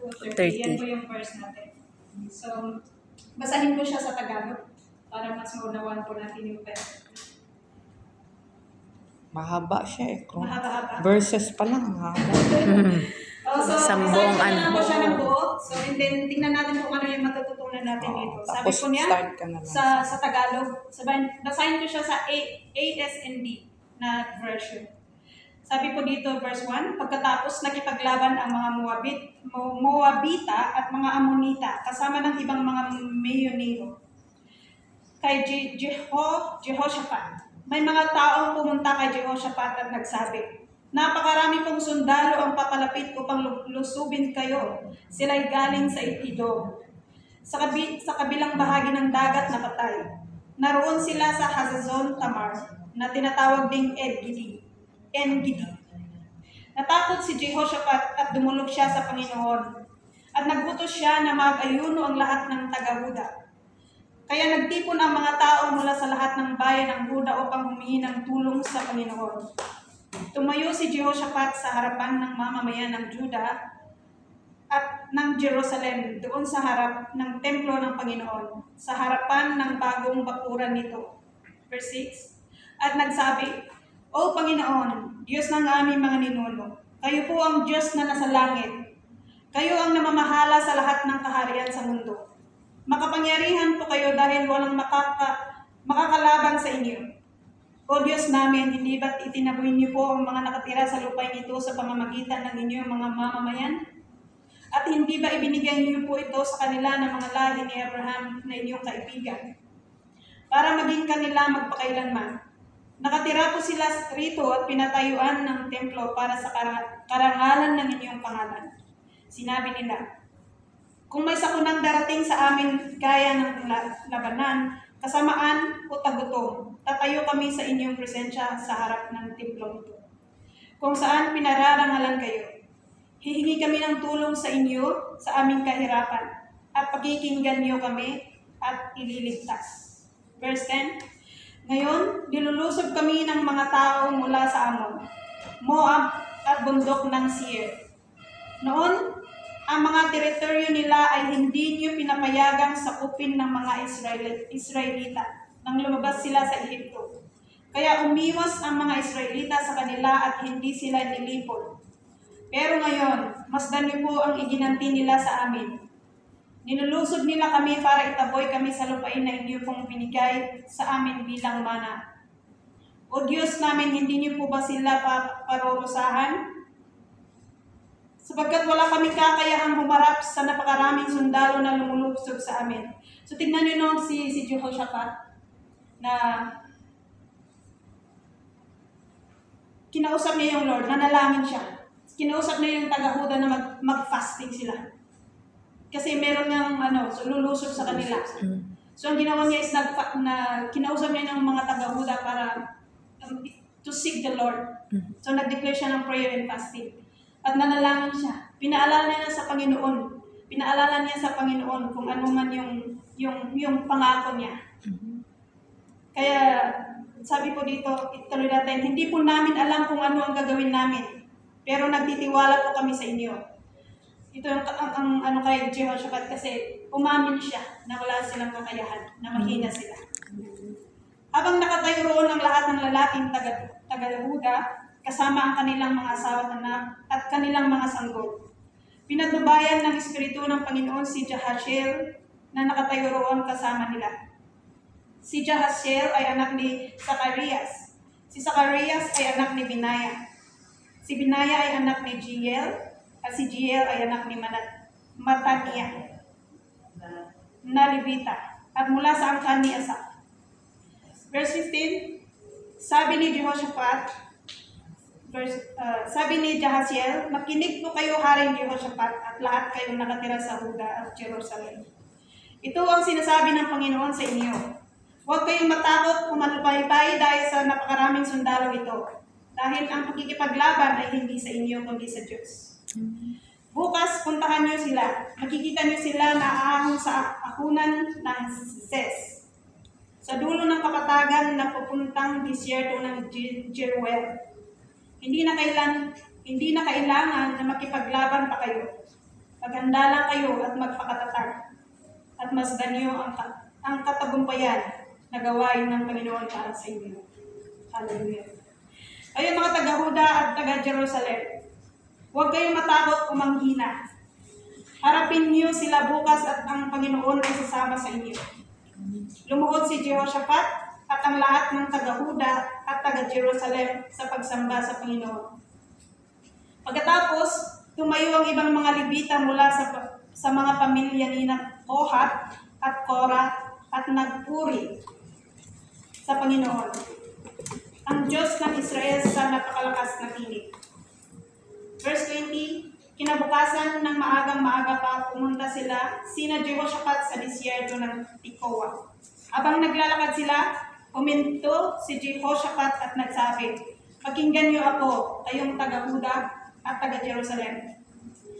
2:30. Yan po yung verse natin. So, basahin ko siya sa Tagalog para mas maunawan po natin yung verse. Mahaba siya eh. Mahaba-haba. Verses pa lang, haba. So, Isang basahin buong ko na lang po ano. siya ng buo. So, and then, tingnan natin kung ano yung matututunan natin dito. Sabi Tapos po niya, start ka na lang. sa Tagalog, basahin ko siya sa ASND na version. Sabi po dito, verse 1, pagkatapos nakipaglaban ang mga Moabita at mga Amonita kasama ng ibang mga Meuneo kay Jehoshaphat. May mga taong pumunta kay Jehoshaphat at nagsabi, napakarami pong sundalo ang papalapit upang lusubin kayo. Sila'y galing sa Edom. Sa kabilang bahagi ng dagat na patay. Naroon sila sa Hazazon Tamar na tinatawag ding En-gedi. Natakot si Jehoshaphat at dumulog siya sa Panginoon. At nagbutos siya na mag-ayuno ang lahat ng taga-Huda. Kaya nagtipon ang mga tao mula sa lahat ng bayan ng Huda upang humingi ng tulong sa Panginoon. Tumayo si Jehoshaphat sa harapan ng mamamayan ng Juda at ng Jerusalem doon sa harap ng templo ng Panginoon, sa harapan ng bagong bakuran nito. Verse 6, at nagsabi, O Panginoon, Diyos ng aming mga ninuno, kayo po ang Diyos na nasa langit. Kayo ang namamahala sa lahat ng kaharian sa mundo. Makapangyarihan po kayo dahil walang makakalaban sa inyo. O Diyos namin, hindi ba't itinaboy niyo po ang mga nakatira sa lupain ito sa pamamagitan ng inyong mga mamamayan? At hindi ba ibinigay niyo po ito sa kanila ng mga lahi ni Abraham na inyong kaibigan? Para maging kanila magpakailanman. Nakatira po sila rito at pinatayuan ng templo para sa karangalan ng inyong pangalan. Sinabi nila, kung may sakunang darating sa amin kaya ng labanan, kasamaan o tagutom, tatayo kami sa inyong presensya sa harap ng templo ito. Kung saan pinararangalan kayo, hihingi kami ng tulong sa inyo sa aming kahirapan at pakikinggan niyo kami at ililigtas. Verse 10, ngayon, nilulusob kami ng mga tao mula sa Amon, Moab at bundok ng Seir. Noon, ang mga teritoryo nila ay hindi niyo pinapayagang sakupin ng mga Israelita nang lumabas sila sa Ehipto. Kaya umiwas ang mga Israelita sa kanila at hindi sila nilipol. Pero ngayon, masdan niyo po ang iginanti nila sa amin. Nilulusog nila kami para itaboy kami sa lupain na inyo pong binigay sa amin bilang mana. O Diyos namin, hindi niyo po ba sila parurusahan? Sapagkat wala kami kakayahang humarap sa napakaraming sundalo na lumulubsob sa amin. So tingnan niyo no, si Jehoshaphat na kinausap niya yung Lord, nanalangin siya. Kinausap niya yung taga-Huda na mag-fasting sila. Kasi meron niyang so lulusob sa kanila. So ang ginawa niya is kinausap niya ng mga taga-Huda para to seek the Lord. So nag-declare siya ng prayer and fasting. At nanalangin siya. Pinaalala niya sa Panginoon. Pinaalala niya sa Panginoon kung ano man yung pangako niya. Kaya sabi po dito, ituloy natin, hindi po namin alam kung ano ang gagawin namin. Pero nagtitiwala po kami sa inyo. Ito ang ano kay Jehoshaphat kasi umamin siya na wala silang kakayahan, na mahina sila. Habang nakatayo roon ang lahat ng lalaking taga-Huda, kasama ang kanilang mga asawa at anak at kanilang mga sanggol. Pinagbabayan ng Espiritu ng Panginoon si Jahaziel na nakatayo roon kasama nila. Si Jahaziel ay anak ni Zacarias. Si Zacarias ay anak ni Binaya. Si Binaya ay anak ni Jiel at si Jiel ay anak ni Matania na Levita at mula sa angkan ni Asaph. Verse 15, sabi ni Jehoshaphat, sabi ni Jahaziel, makinig po kayo, Haring Jehoshaphat, at lahat kayong nakatira sa Huda at Jerusalem. Ito ang sinasabi ng Panginoon sa inyo. Huwag kayong matakot kung manupaybay dahil sa napakaraming sundalo ito, dahil ang pagkikipaglaban ay hindi sa inyo kundi sa Diyos. Bukas, puntahan niyo sila. Makikita niyo sila na aahon sa akunan ng Ses, sa dulo ng kapatagan na pupuntang disyerto ng Jeruel. Hindi na kailangan na makipaglaban pa kayo. Maghanda lang kayo at magpakatatag at masdan niyo ang katagumpayan na gawain ng Panginoon para sa inyo. Hallelujah. Kayo mga taga-Huda at taga-Jerusalem, huwag kayong matakot o manghina. Harapin niyo sila bukas at ang Panginoon ay sasama sa inyo. Lumuhod si Jehoshaphat at ang lahat ng taga-Huda at taga-Jerusalem sa pagsamba sa Panginoon. Pagkatapos, tumayo ang ibang mga Levita mula sa mga pamilya ni Kohat at Korah at nagpuri sa Panginoon, ang Diyos ng Israel sa napakalakas na tinig. Verse 20, kinabukasan ng maagang-maaga pa pumunta sina Jehoshaphat sa disyerto ng Tekoa. Habang naglalakad sila, huminto si Jehoshaphat at nagsabi, "Pakinggan niyo ako, kayong taga-Huda at taga-Jerusalem.